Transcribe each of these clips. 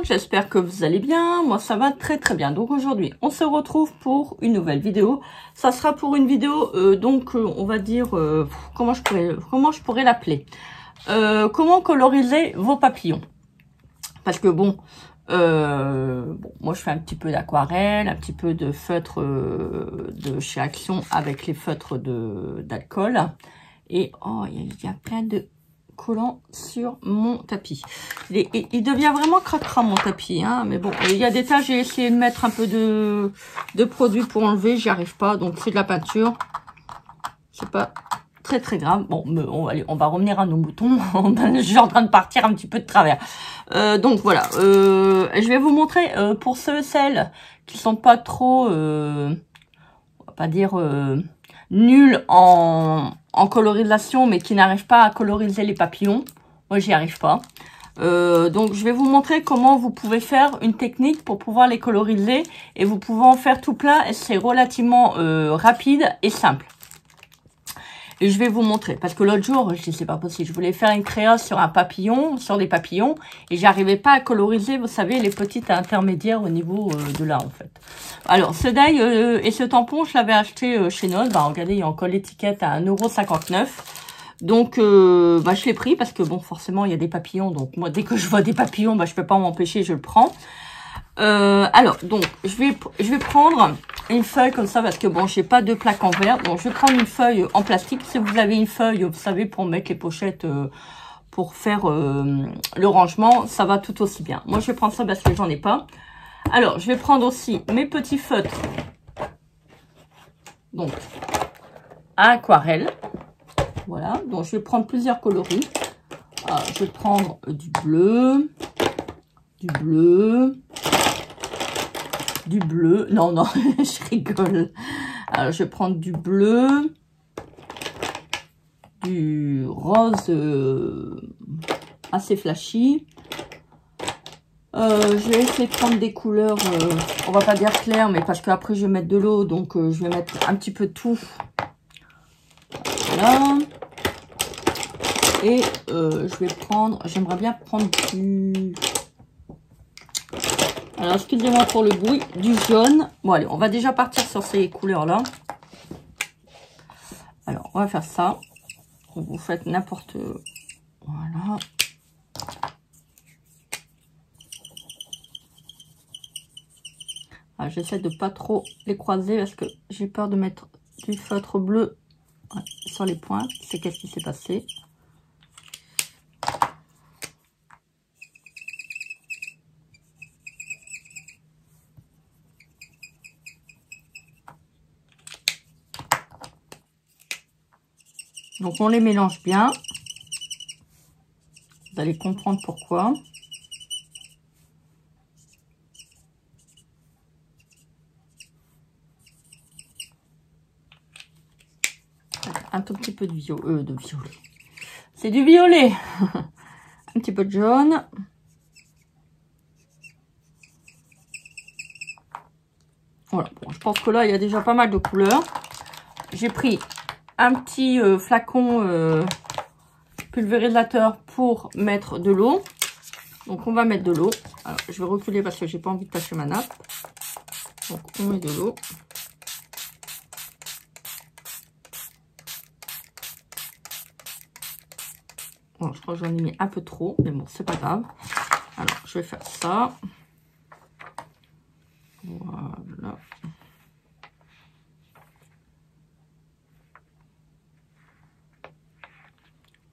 j'espère que vous allez bien. Moi ça va très très bien. Donc aujourd'hui on se retrouve pour une nouvelle vidéo. Ça sera pour une vidéo on va dire comment je pourrais l'appeler, comment coloriser vos papillons. Parce que bon, moi je fais un petit peu d'aquarelle, un petit peu de feutre de chez Action avec les feutres d'alcool. Et oh, il y a plein de collants sur mon tapis. Il devient vraiment cracra mon tapis, hein. Mais bon, il y a des tas, j'ai essayé de mettre un peu de produit pour enlever, j'y arrive pas. Donc c'est de la peinture. C'est pas très très grave. Bon, on va revenir à nos moutons. Je suis en train de partir un petit peu de travers. Donc voilà, je vais vous montrer pour ceux et celles qui sont pas trop, on va pas dire nuls en colorisation, mais qui n'arrivent pas à coloriser les papillons. Moi, j'y arrive pas. Donc, je vais vous montrer comment vous pouvez faire une technique pour pouvoir les coloriser. Et vous pouvez en faire tout plein. Et c'est relativement rapide et simple. Et je vais vous montrer. Parce que l'autre jour, je dis c'est pas possible. Je voulais faire une créa sur un papillon, sur des papillons. Et j'arrivais pas à coloriser, vous savez, les petites intermédiaires au niveau de là, en fait. Alors, ce die et ce tampon, je l'avais acheté chez Nod. Bah, regardez, il y a encore l'étiquette à 1,59 €. Donc, je l'ai pris parce que, bon, forcément, il y a des papillons. Donc, moi, dès que je vois des papillons, je peux pas m'empêcher, je le prends. Alors, donc, je vais prendre une feuille comme ça parce que, bon, j'ai pas de plaque en verre. Donc, je vais prendre une feuille en plastique. Si vous avez une feuille, vous savez, pour mettre les pochettes, pour faire le rangement, ça va tout aussi bien. Moi, je vais prendre ça parce que j'en ai pas. Alors, je vais prendre aussi mes petits feutres. Donc, à aquarelle. Voilà. Donc, je vais prendre plusieurs coloris. Alors, je vais prendre du bleu. Non, non, je rigole. Alors, je vais prendre du bleu. Du rose assez flashy. Je vais essayer de prendre des couleurs, on va pas dire claires, mais parce qu'après je vais mettre de l'eau, donc je vais mettre un petit peu de tout. Voilà. Et je vais prendre, j'aimerais bien prendre du... Alors, excusez-moi pour le bruit, du jaune. Bon, allez, on va déjà partir sur ces couleurs-là. Alors, on va faire ça. Vous faites n'importe... Voilà. J'essaie de pas trop les croiser parce que j'ai peur de mettre du feutre bleu sur les pointes. C'est qu'est-ce qui s'est passé. Donc on les mélange bien. Vous allez comprendre pourquoi. Un tout petit peu de violet. C'est du violet. Un petit peu de jaune. Voilà. Bon, je pense que là, il y a déjà pas mal de couleurs. J'ai pris un petit flacon pulvérisateur pour mettre de l'eau. Donc, on va mettre de l'eau. Alors, je vais reculer parce que j'ai pas envie de tâcher ma nappe. Donc, on met de l'eau. Bon, je crois que j'en ai mis un peu trop, mais bon, c'est pas grave. Alors, je vais faire ça. Voilà.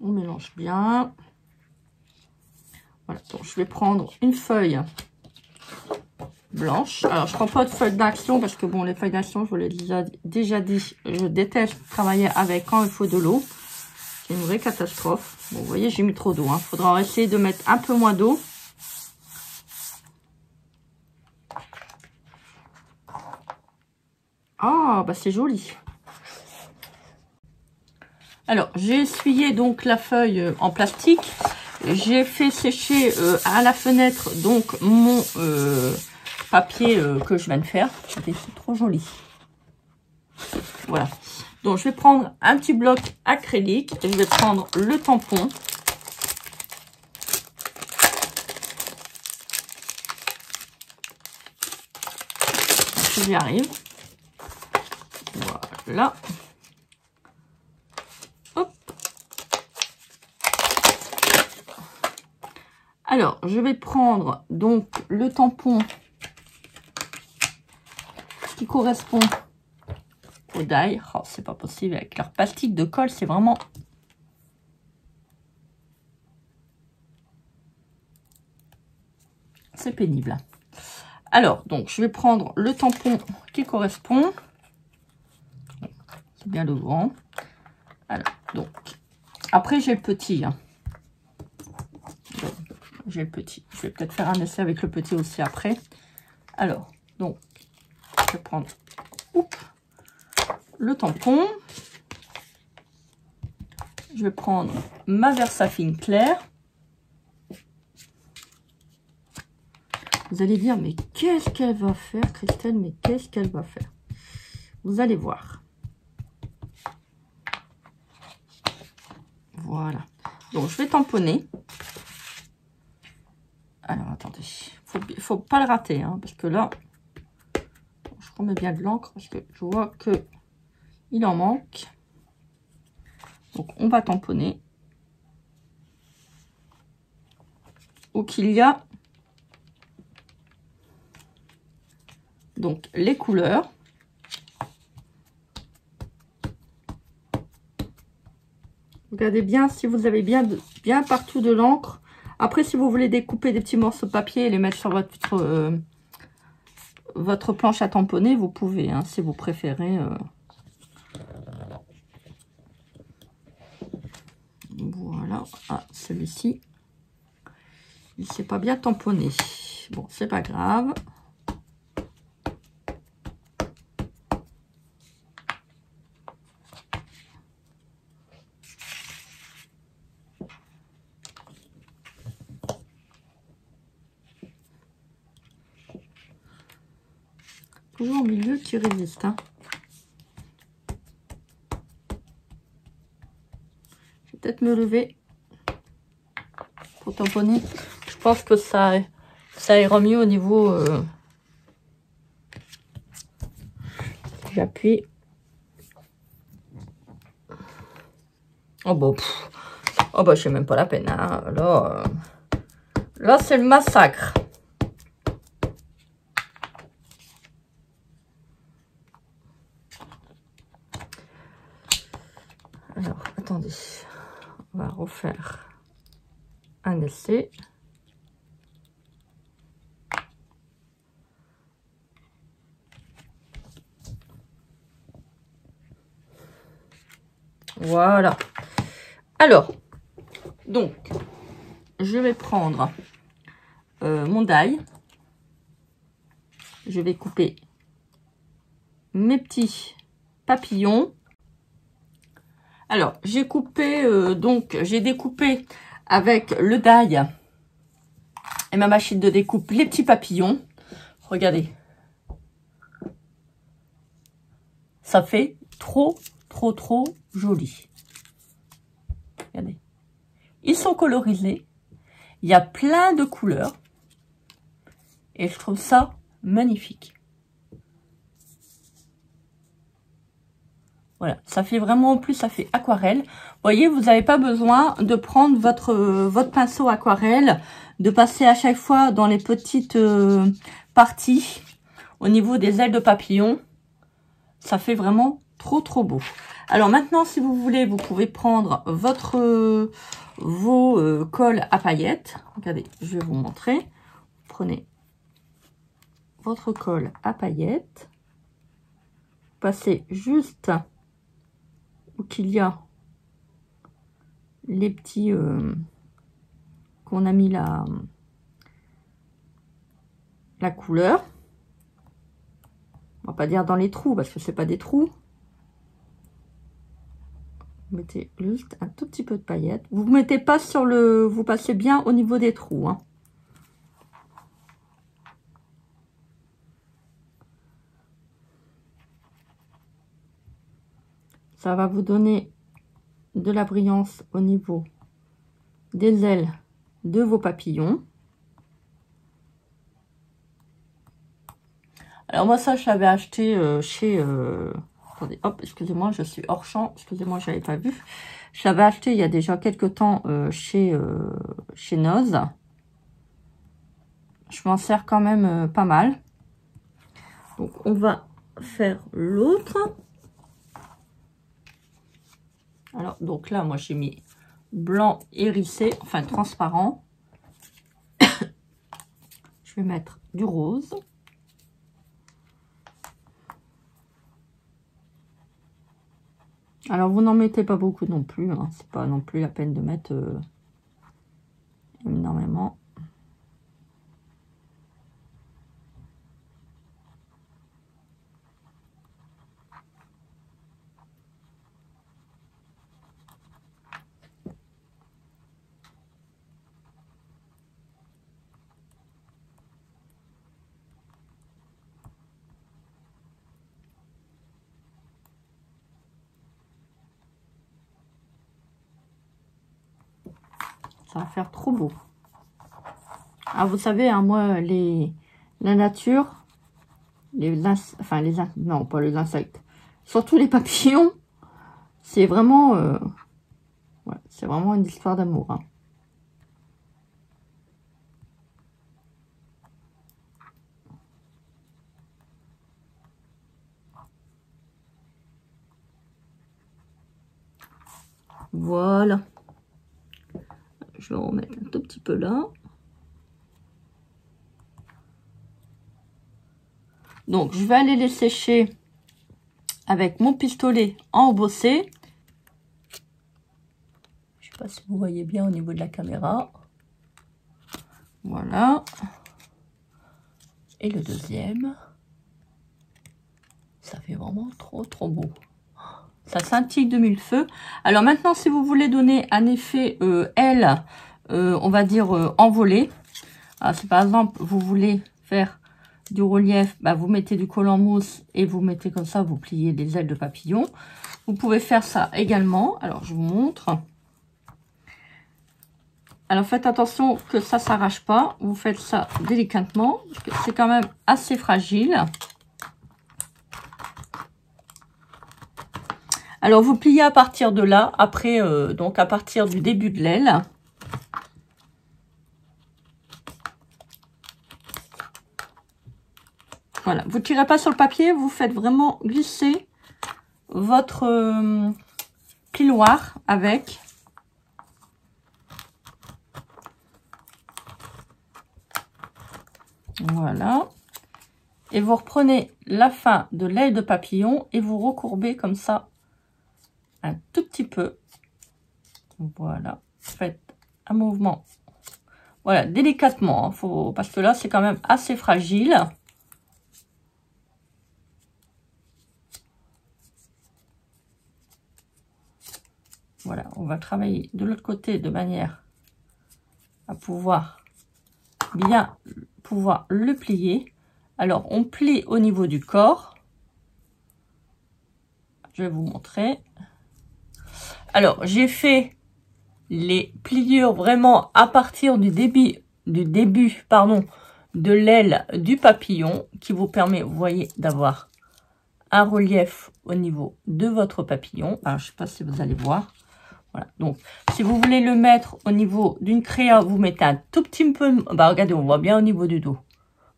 On mélange bien. Voilà, donc je vais prendre une feuille blanche. Alors, je prends pas de feuille d'action parce que, bon, les feuilles d'action, je vous l'ai déjà dit, je déteste travailler avec quand il faut de l'eau. C'est une vraie catastrophe. Bon, vous voyez, j'ai mis trop d'eau. Il faudra essayer de mettre un peu moins d'eau. Ah, bah c'est joli. Alors, j'ai essuyé donc la feuille en plastique. J'ai fait sécher à la fenêtre donc mon papier que je viens de faire. C'est trop joli. Voilà. Donc, je vais prendre un petit bloc acrylique et je vais prendre le tampon. J'y arrive. Voilà. Hop. Alors, je vais prendre donc le tampon qui correspond au die. Oh, c'est pas possible avec leur plastique de colle, c'est vraiment... C'est pénible. Alors, donc, je vais prendre le tampon qui correspond. C'est bien le grand. Alors, donc, après, j'ai le petit. Hein. J'ai le petit. Je vais peut-être faire un essai avec le petit aussi après. Alors, donc, je vais prendre le tampon. Je vais prendre ma Versafine claire. Vous allez dire, mais qu'est-ce qu'elle va faire, Christelle? Mais qu'est-ce qu'elle va faire? Vous allez voir. Voilà. Donc, je vais tamponner. Alors, attendez. Il faut pas le rater, hein, parce que là, je remets bien de l'encre, parce que je vois que il en manque. Donc, on va tamponner. Où qu'il y a donc les couleurs. Regardez bien si vous avez bien partout de l'encre. Après, si vous voulez découper des petits morceaux de papier et les mettre sur votre planche à tamponner, vous pouvez, hein, si vous préférez. Voilà. Ah, celui-ci, il ne s'est pas bien tamponné. Bon, c'est pas grave. Toujours au milieu qui résiste. Hein. Je vais peut-être me lever pour tamponner. Je pense que ça ira mieux au niveau... J'appuie. Oh bah, oh bah, c'est même pas la peine. Hein. Là c'est le massacre. Alors, attendez. On va refaire un essai. Voilà. Alors, donc, je vais prendre mon die. Je vais couper mes petits papillons. Alors, j'ai coupé, donc, j'ai découpé avec le die et ma machine de découpe les petits papillons. Regardez. Ça fait trop joli. Regardez. Ils sont colorisés. Il y a plein de couleurs. Et je trouve ça magnifique. Voilà, ça fait vraiment, en plus, ça fait aquarelle. Vous voyez, vous n'avez pas besoin de prendre votre pinceau aquarelle, de passer à chaque fois dans les petites parties au niveau des ailes de papillon. Ça fait vraiment trop beau. Alors maintenant, si vous voulez, vous pouvez prendre vos cols à paillettes. Regardez, je vais vous montrer. Prenez votre colle à paillettes. Passez juste où qu'il y a les petits qu'on a mis la couleur. On va pas dire dans les trous parce que c'est pas des trous. Vous mettez juste un tout petit peu de paillettes. Vous ne mettez pas sur le... Vous passez bien au niveau des trous. Hein. Ça va vous donner de la brillance au niveau des ailes de vos papillons. Alors moi ça je l'avais acheté chez attendez, hop, excusez-moi, je suis hors champ, excusez-moi, je n'avais pas vu. Je l'avais acheté il y a déjà quelques temps chez Noz. Je m'en sers quand même pas mal. Donc on va faire l'autre. Alors donc là moi j'ai mis blanc hérissé, enfin transparent. Je vais mettre du rose. Alors, vous n'en mettez pas beaucoup non plus. Hein. C'est pas non plus la peine de mettre énormément. Ça va faire trop beau. Ah, vous savez, hein, moi, la nature, non, pas les insectes, surtout les papillons, c'est vraiment, ouais, c'est vraiment une histoire d'amour. Hein. Voilà. Je vais en remettre un tout petit peu là. Donc, je vais aller les sécher avec mon pistolet embossé. Je ne sais pas si vous voyez bien au niveau de la caméra. Voilà. Et le deuxième. Ça fait vraiment trop, trop beau. Ça scintille de mille feux. Alors maintenant, si vous voulez donner un effet aile, on va dire envolé. Alors, si par exemple, vous voulez faire du relief, bah, vous mettez du collant mousse et vous mettez comme ça, vous pliez les ailes de papillon. Vous pouvez faire ça également. Alors, je vous montre. Alors, faites attention que ça ne s'arrache pas. Vous faites ça délicatement, parce que c'est quand même assez fragile. Alors, vous pliez à partir de là, après, donc à partir du début de l'aile. Voilà, vous ne tirez pas sur le papier, vous faites vraiment glisser votre plioir avec. Voilà. Et vous reprenez la fin de l'aile de papillon et vous recourbez comme ça un tout petit peu. Voilà. Faites un mouvement. Voilà, délicatement. Hein, parce que là, c'est quand même assez fragile. Voilà, on va travailler de l'autre côté de manière à pouvoir bien le plier. Alors, on plie au niveau du corps. Je vais vous montrer. Alors, j'ai fait les pliures vraiment à partir du début de l'aile du papillon qui vous permet, vous voyez, d'avoir un relief au niveau de votre papillon. Alors, je ne sais pas si vous allez voir. Voilà. Donc, si vous voulez le mettre au niveau d'une créa, vous mettez un tout petit peu. Bah, regardez, on voit bien au niveau du dos.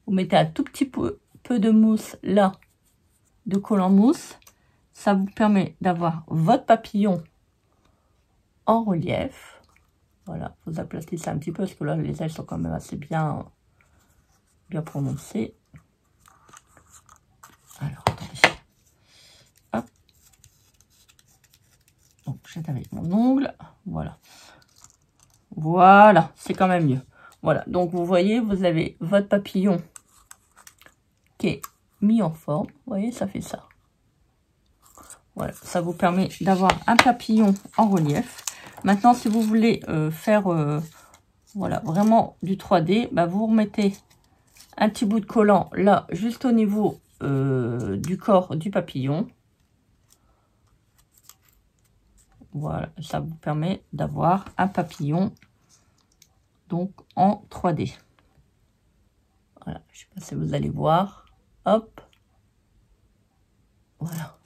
Vous mettez un tout petit peu de mousse là, de collant mousse. Ça vous permet d'avoir votre papillon en relief. Voilà, vous aplatissez un petit peu parce que là, les ailes sont quand même assez bien prononcées. Alors, attendez. Hop. Donc, j'aide avec mon ongle. Voilà. Voilà, c'est quand même mieux. Voilà, donc vous voyez, vous avez votre papillon qui est mis en forme. Vous voyez, ça fait ça. Voilà, ça vous permet d'avoir un papillon en relief. Maintenant, si vous voulez faire voilà, vraiment du 3D, bah, vous remettez un petit bout de collant là, juste au niveau du corps du papillon. Voilà, ça vous permet d'avoir un papillon donc en 3D. Voilà, je ne sais pas si vous allez voir. Hop. Voilà.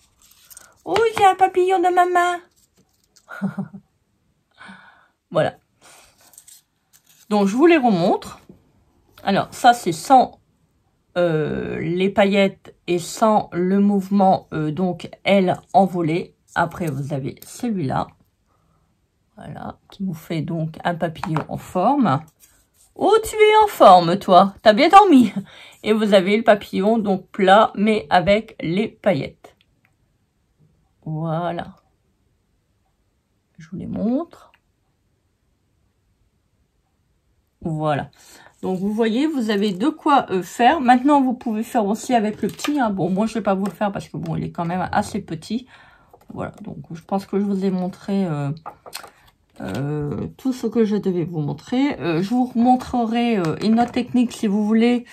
Oh, j'ai un papillon de ma main. Voilà. Donc, je vous les remontre. Alors, ça, c'est sans les paillettes et sans le mouvement, donc, aile envolée. Après, vous avez celui-là. Voilà, qui vous fait donc un papillon en forme. Oh, tu es en forme, toi. T'as bien dormi. Et vous avez le papillon, donc plat, mais avec les paillettes. Voilà. Je vous les montre. Voilà. Donc, vous voyez, vous avez de quoi faire. Maintenant, vous pouvez faire aussi avec le petit. Hein. Bon, moi, je vais pas vous le faire parce que, bon, il est quand même assez petit. Voilà. Donc, je pense que je vous ai montré... tout ce que je devais vous montrer. Je vous montrerai une autre technique si vous voulez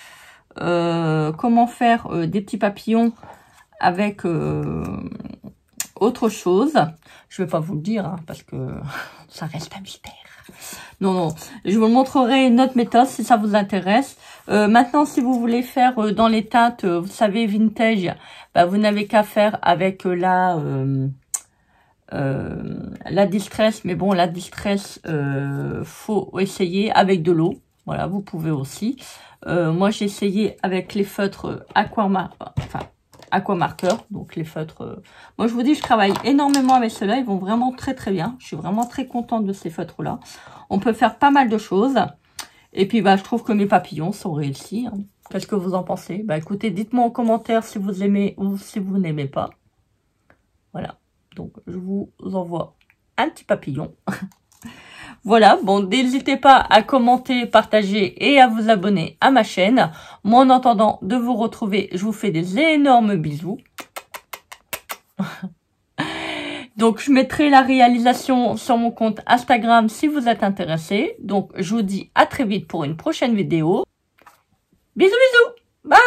comment faire des petits papillons avec autre chose. Je vais pas vous le dire hein, parce que ça reste un mystère. Non, non, je vous montrerai une autre méthode si ça vous intéresse. Maintenant, si vous voulez faire dans les teintes, vous savez, vintage, bah, vous n'avez qu'à faire avec la distress, mais bon, la distress, faut essayer avec de l'eau. Voilà, vous pouvez aussi. Moi, j'ai essayé avec les feutres aquamarqueur, donc les feutres. Moi, je vous dis, je travaille énormément avec ceux-là. Ils vont vraiment très très bien. Je suis vraiment très contente de ces feutres-là. On peut faire pas mal de choses. Et puis, bah, je trouve que mes papillons sont réussis. Hein. Qu'est-ce que vous en pensez? Bah, écoutez, dites-moi en commentaire si vous aimez ou si vous n'aimez pas. Voilà. Donc, je vous envoie un petit papillon. Voilà, bon, n'hésitez pas à commenter, partager et à vous abonner à ma chaîne. Moi, en attendant de vous retrouver, je vous fais des énormes bisous. Donc, je mettrai la réalisation sur mon compte Instagram si vous êtes intéressés. Donc, je vous dis à très vite pour une prochaine vidéo. Bisous, bisous. Bye.